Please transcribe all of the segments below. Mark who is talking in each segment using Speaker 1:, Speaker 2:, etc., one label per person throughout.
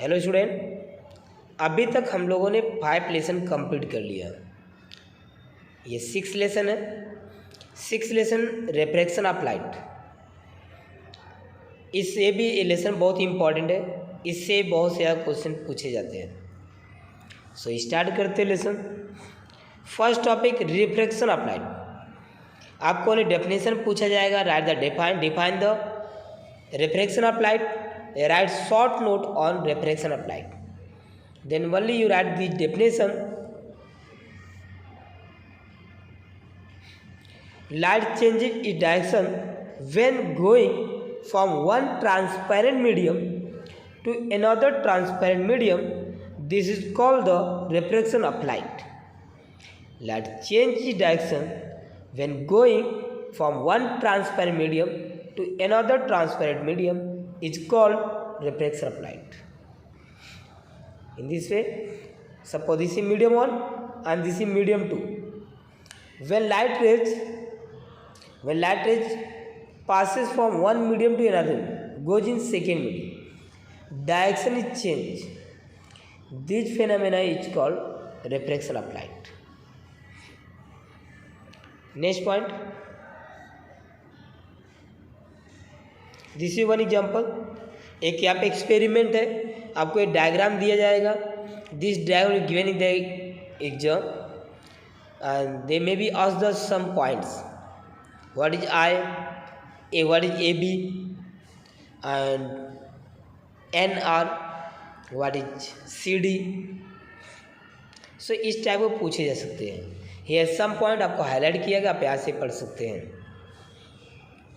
Speaker 1: Hello student, अभी तक हम लोगों ने 5 लेसन कंप्लीट कर लिया। ये 6 लेसन है। 6 लेसन रिफ्रैक्शन ऑफ लाइट। इससे भी ये लेसन बहुत इंपॉर्टेंट है, इससे बहुत से ज़्यादा क्वेश्चन पूछे जाते हैं। सो स्टार्ट करते हैं lesson. First topic refraction of light. आपको डेफिनेशन पूछा जाएगा, right the define the refraction of light, write short note on refraction of light, then only you write the definition. Light changes its direction when going from one transparent medium to another transparent medium. This is called the refraction of light. Light changes its direction when going from one transparent medium to another transparent medium is called refraction of light. In this way, suppose this is medium 1 and this is medium 2. When light rays passes from one medium to another, goes in second medium, direction is changed. This phenomena is called refraction of light. Next point. This is one example. एक यहाँ पे experiment है, आपको एक diagram दिया जाएगा। This diagram given in the exam and they may be asked the some points, what is I A, what is A B and N R, what is C D. So इस type को पूछे जा सकते हैं। Here some point आपको highlight किया गया, आप यहाँ से पढ़ सकते हैं।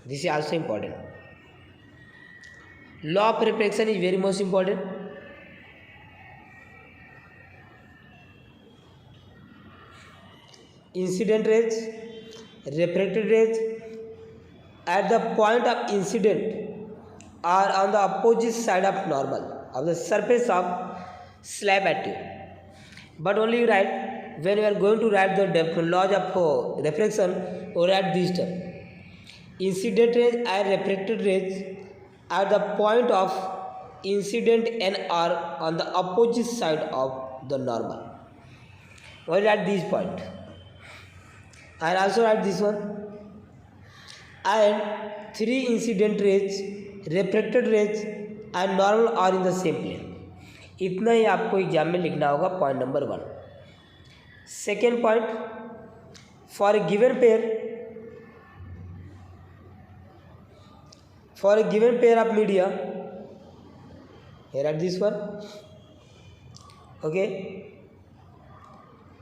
Speaker 1: This is also important. Law of refraction is very most important. Incident rays, refracted rays at the point of incident are on the opposite side of normal of the surface of slab at you. But only you write, when you are going to write the laws of refraction, you write this term. Incident rays and refracted rays at the point of incident and are on the opposite side of the normal. Well, at this point, and also at this one, and 3 incident rays, refracted rays and normal are in the same plane. इतना ही आपको exam में लिखना होगा, point number 1। Second point, for a given pair of media, here at this one, okay,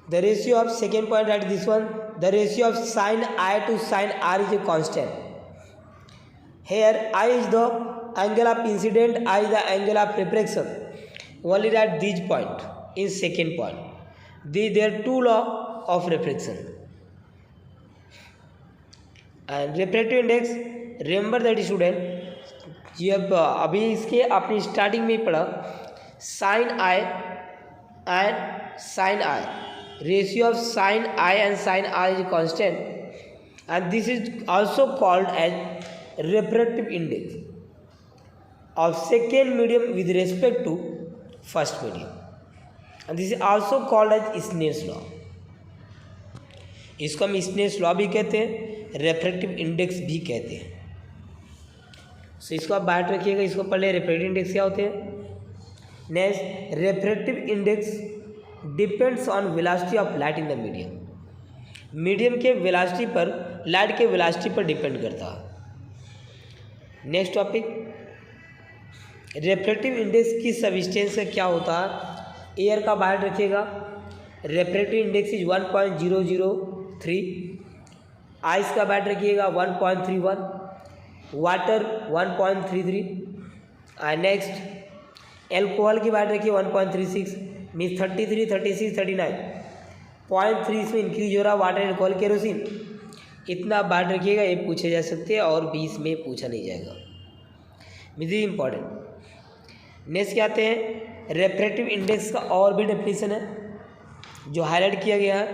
Speaker 1: the ratio of, second point at this one, the ratio of sin I to sin R is a constant. Here I is the angle of incident, I is the angle of refraction. Only at this point, in second point, there are 2 laws of refraction. And refractive index, remember that student, ये अभी इसके आपने starting में ही पढ़ा, sine i and sine i, ratio of sine i and sine i is constant and this is also called as refractive index of second medium with respect to first medium and this is also called as Snell's law. इसको हम Snell's law भी कहते हैं, refractive index भी कहते हैं। सो इसको आप बाहर रखिएगा, इसको पढ़ ले। रिफ्रैक्टिव इंडेक्स क्या होते हैं? Next, refractive index depends on velocity of light in the medium. Medium के वेलोसिटी पर, लाइट के वेलोसिटी पर डिपेंड करता है। नेक्स्ट टॉपिक, रिफ्रैक्टिव इंडेक्स की सब्सटेंस का क्या होता है? एयर का बाहर रखिएगा। रिफ्रैक्टिव इंडेक्स इज 1.003, आइस का बाहर रखिएगा 1.31, वाटर 1.33 एंड नेक्स्ट एल्कोहल की बात रखिए 1.36, मीन 33, 36, 39, 0.3 इसमें इंक्रीज हो रहा, वाटर, एल्कोहल, केरोसिन। इतना बात रखिएगा, ये पूछे जा सकते हैं और 20 में पूछा नहीं जाएगा। This is important. नेक्स्ट क्या आते हैं? रिफ्रैक्टिव इंडेक्स का और भी डेफिनेशन है जो हाईलाइट किया गया है।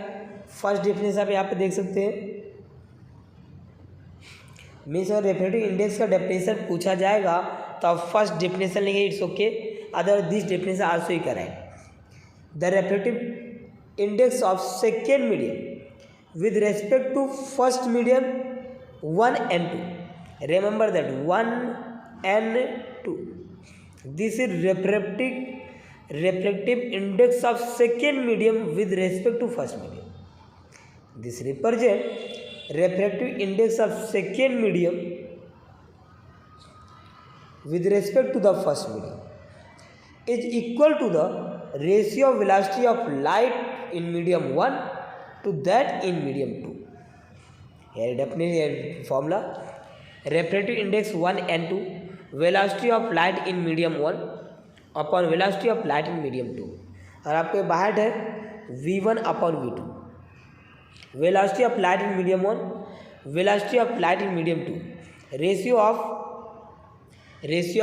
Speaker 1: फर्स्ट डेफिनेशन आप यहाँ पे देख सकते हैं। मीन्स अगर रिफ्रैक्टिव इंडेक्स का डेफिनेशन पूछा जाएगा तो आप फर्स्ट डेफिनेशन लेंगे, it's okay. other this definition also you can write. The refractive index of second medium with respect to first medium 1 and 2. Remember that 1 and 2. This is refractive index of second medium with respect to first medium. This represents refractive index of second medium with respect to the first medium is equal to the ratio of velocity of light in medium 1 to that in medium 2. Here definitely formula: refractive index 1 and 2, velocity of light in medium 1 upon velocity of light in medium 2. और आपके बाहर है v1 upon v2. Velocity of light in medium 1, velocity of light in medium 2. Ratio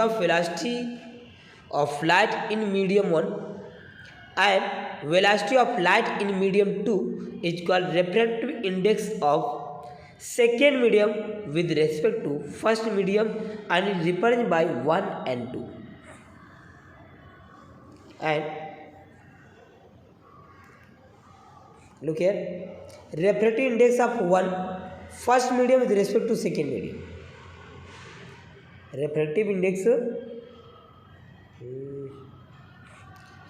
Speaker 1: of velocity of light in medium 1 and velocity of light in medium 2 is called refractive index of second medium with respect to first medium and is represented by 1 and 2. And look here, refractive index of 1 first medium with respect to second medium. Refractive index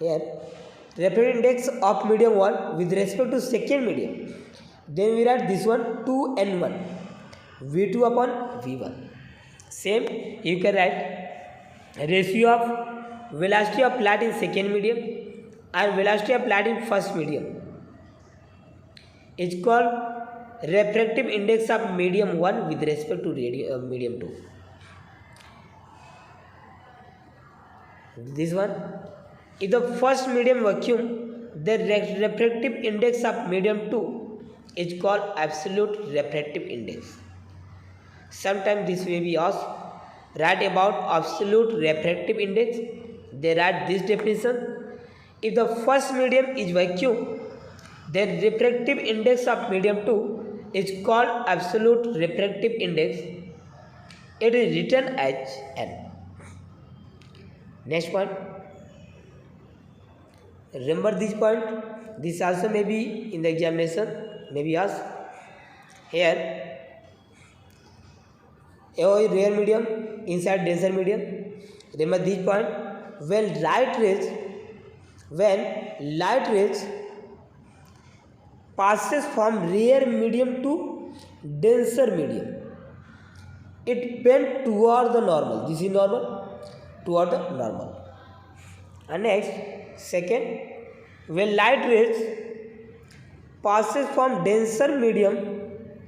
Speaker 1: here, refractive index of medium 1 with respect to second medium. Then we write this one 2 and 1, v2 upon v1. Same you can write ratio of velocity of light in second medium and velocity of light in first medium is called refractive index of medium 1 with respect to medium 2. This one, if the first medium vacuum, the refractive index of medium 2 is called absolute refractive index. Sometimes this may be asked, write about absolute refractive index. They write this definition: if the first medium is vacuum, then refractive index of medium 2 is called absolute refractive index. It is written as n. Next point, remember this point. This also may be in the examination, maybe asked. Here, a rare medium inside denser medium. Remember this point. When light rays passes from rare medium to denser medium, it bends toward the normal. This is normal, toward the normal. And next, second, when light rays passes from denser medium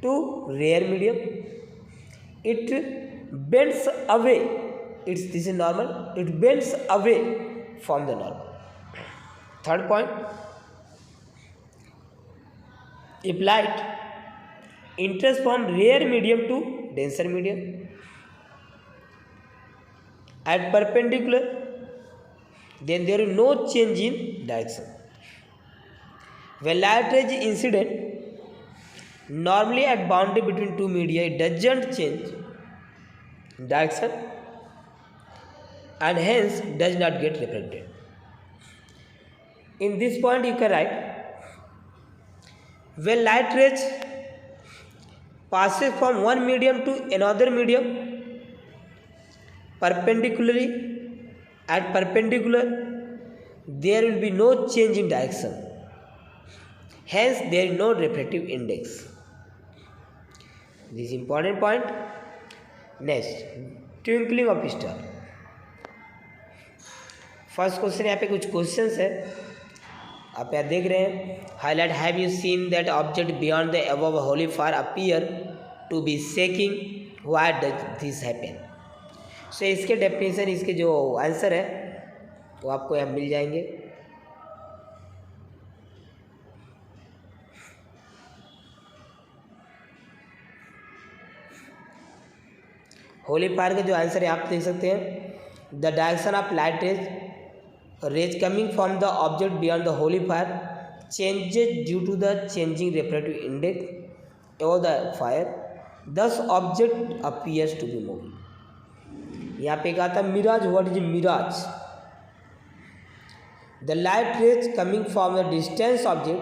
Speaker 1: to rare medium, it bends away. This is normal. It bends away from the normal. Third point, if light enters from rare medium to denser medium at perpendicular, then there is no change in direction. When light ray is incident, normally at boundary between two media, it doesn't change direction and hence does not get reflected. In this point you can write, when light rays passes from one medium to another medium perpendicularly, at perpendicular there will be no change in direction, hence there is no refractive index. This is important point. Next, twinkling of star. First question, यहाँ पे कुछ questions है, आप यहाँ देख रहे हैं. Highlight, have you seen that object beyond the above holy fire appear to be shaking, why does this happen. So इसके डेफिनेशन, इसके जो आंसर है वो आपको यहाँ मिल जाएंगे. होली फायर का जो आंसर है आप देख सकते हैं, the direction of light rays coming from the object beyond the holy fire changes due to the changing refractive index over the fire, thus object appears to be moving. यहाँ पे कहा था mirage. What is mirage? The light rays coming from the distant object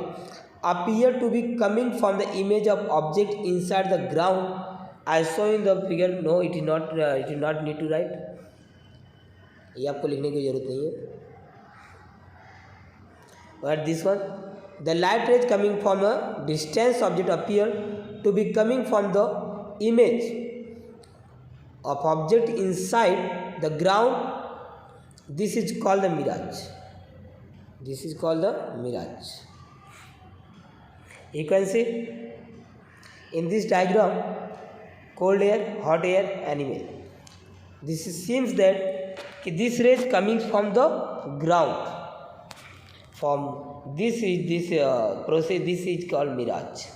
Speaker 1: appear to be coming from the image of object inside the ground as shown in the figure. No, it is not. It is not need to write. ये आपको लिखने की जरूरत नहीं है. But this one, the light rays coming from a distant object appear to be coming from the image of object inside the ground. This is called the mirage. This is called the mirage. You can see in this diagram cold air, hot air, animal. This seems that this ray is coming from the ground. From this process, this is called mirage.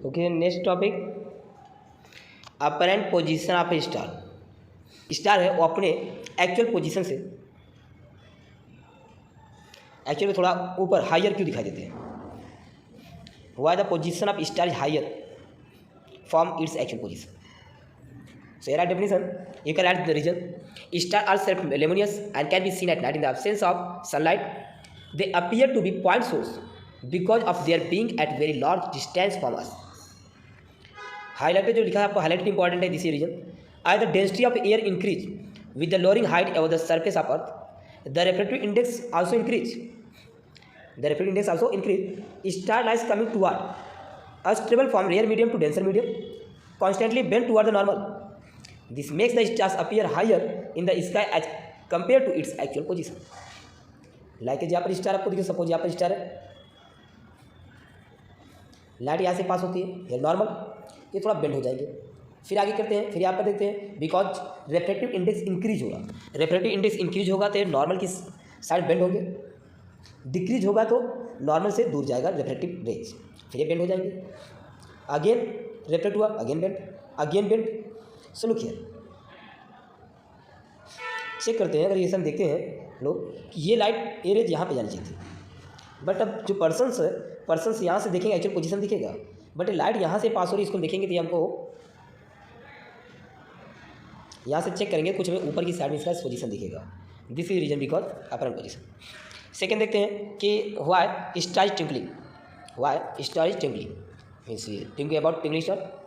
Speaker 1: Okay, next topic, apparent position of a star. Star है वो अपने actual position से actually थोड़ा ऊपर higher क्यों दिखाई देते हैं? Why the position of star is higher from its actual position. So here are definition. You can add the reason. Stars are self-luminous and can be seen at night in the absence of sunlight. They appear to be point source because of their being at very large distance from us. Highlighted जो लिखा है आपको highlight important है. This reason. As the density of air increase with the lowering height above the surface of Earth, the refractive index also increase. The refractive index also increase. Star light coming toward us travel from rare medium to denser medium, constantly bent toward the normal. This makes the stars appear higher in the sky as compared to its actual position. Like यहाँ पर star आपको देखिए, suppose यहाँ पर star है, light यहाँ से पास होती है, ये नॉर्मल, ये थोड़ा बेंड हो जाएंगे. फिर आगे करते हैं, फिर यहाँ पर देखते हैं बिकॉज रेफ्रेक्टिव इंडेक्स इंक्रीज होगा. रेफ्रेक्टिव इंडेक्स इंक्रीज होगा तो ये नॉर्मल की साइड बेंड होंगे, डिक्रीज होगा तो नॉर्मल से दूर जाएगा रेफ्रेक्टिव रेज, फिर ये बेंड हो जाएंगे. अगेन रेफ्लेक्ट हुआ, again bend. So look here, check करते हैं. अगर ये सब देखते हैं लोग, ये लाइट ए रेज यहाँ पे जानी चाहिए थी, बट अब जो पर्सन्स यहाँ से देखेंगे एक्चुअल पोजीशन दिखेगा, बट ये लाइट यहाँ से पास हो रही है, इसको देखेंगे तो ये हमको यहाँ से चेक करेंगे, कुछ हमें ऊपर की साइड में इसका पोजीशन दिखेगा. This is reason because apparent position. Second देखते हैं कि why star is twinkling. Why star is twinkling means thinking about twinkling star.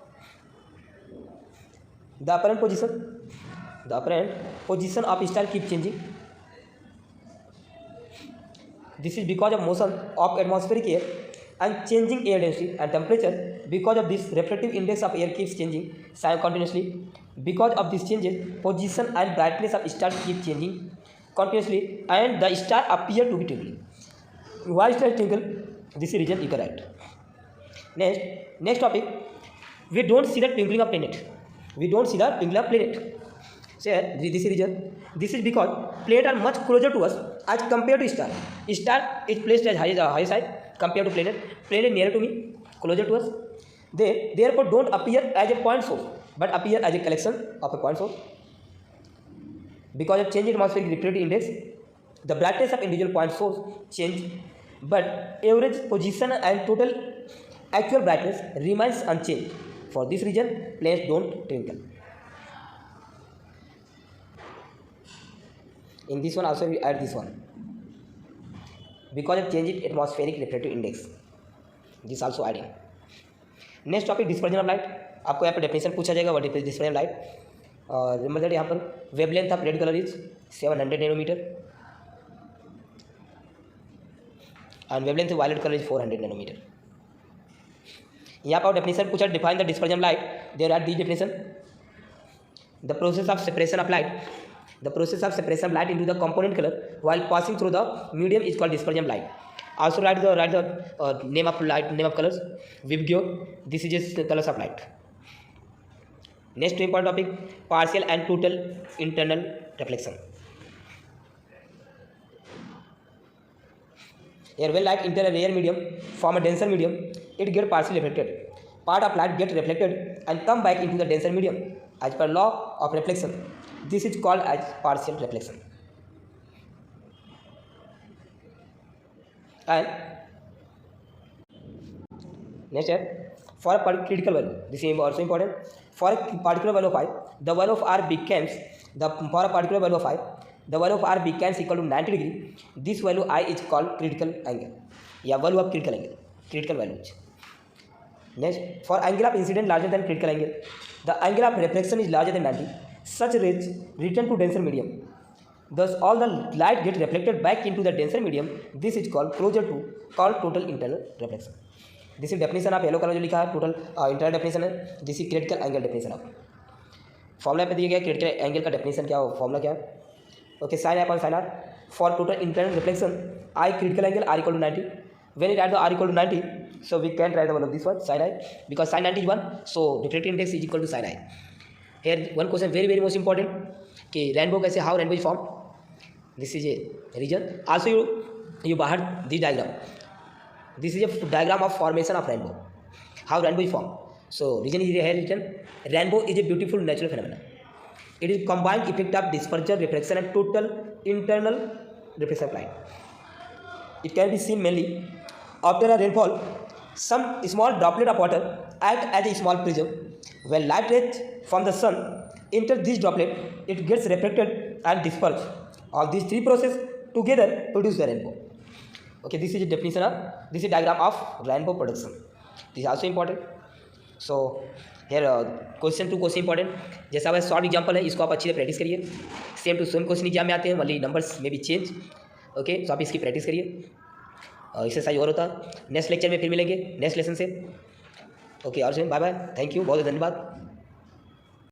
Speaker 1: The apparent position of star keep changing. This is because of motion of atmospheric air and changing air density and temperature. Because of this, refractive index of air keeps changing continuously. Because of these changes, position and brightness of stars keep changing continuously, and the star appear to be twinkling. Why stars twinkle? This is reason you correct. Next topic, we don't see the twinkling of planet. We don't see the twinkling of planet. So this is reason. This is because planets are much closer to us as compared to star. Star is placed as high side compared to planet. Planet nearer to me, closer to us. They therefore don't appear as a point source, but appear as a collection of a point source. Because of change in atmospheric refractive index, the brightness of individual point source change, but average position and total actual brightness remains unchanged. For this reason, planets don't twinkle. In this one also we add this one, because of change in atmospheric refractive index. This also adding. Next topic dispersion of light. आपको यहाँ पर definition पूछा जाएगा what is dispersion of light. और remember that यहाँ पर wavelength of red colour is 700 nanometre and wavelength of violet colour is 400 nanometre. यहाँ पर डेफिनेशन पूछा, define the dispersion of light. There are the definition. The process of separation of light. The process of separation of light into the component color while passing through the medium is called dispersion of light. Also write the name of light, name of colors. Vibgyor. This is just the colors of light. Next important topic, partial and total internal reflection. Here when light enter a rare medium from a denser medium, it get partially reflected. Part of light get reflected and come back into the denser medium as per law of reflection. This is called as partial reflection. And next है for a critical value, this is also important. For a particular value of I, the value of R becomes for a particular value of I, the value of R becomes equal to 90 degree. This value I is called critical angle, या value of critical angle, critical values. Next, for angle of incident larger than critical angle, the angle of reflection is larger than 90. Such rays return to denser medium. Thus, all the light gets reflected back into the denser medium. This is called total internal reflection. This is definition of yellow colour जो लिखा है total internal definition है. This is critical angle definition of formula पे दिया गया critical angle का definition क्या हो फॉर्मूला क्या है. Okay sine upon sine r for total internal reflection i critical angle are equal to 90. When it add the r equal to 90, so we can write the value of this one sin I, because sin 90 is 1, so refractive index is equal to sin I. Here one question very most important कि rainbow कैसे, how rainbow is formed. This is a region. Also you bahar this diagram. This is a diagram of formation of rainbow. How rainbow is formed. So region is here written. Rainbow is a beautiful natural phenomenon. It is combined effect of dispersion, reflection and total internal reflection of light. It can be seen mainly after a rainfall. Some small droplet of water act as a small prism. When light rays from the sun enter this droplet, it gets reflected and dispersed. All these three processes together produce the rainbow. Okay, this is a definition of, this is diagram of rainbow production. This is also important. So here question to question important. जैसा वह short example है, इसको आप अच्छी से practice करिए. Same to same question exam में आते हैं, वाली नंबर्स में भी चेंज. ओके, तो आप इसकी प्रैक्टिस करिए. एक्सरसाइज और होता है. नेक्स्ट लेक्चर में फिर मिलेंगे नेक्स्ट लेसन से. ओके, और बाय बाय, थैंक यू, बहुत धन्यवाद.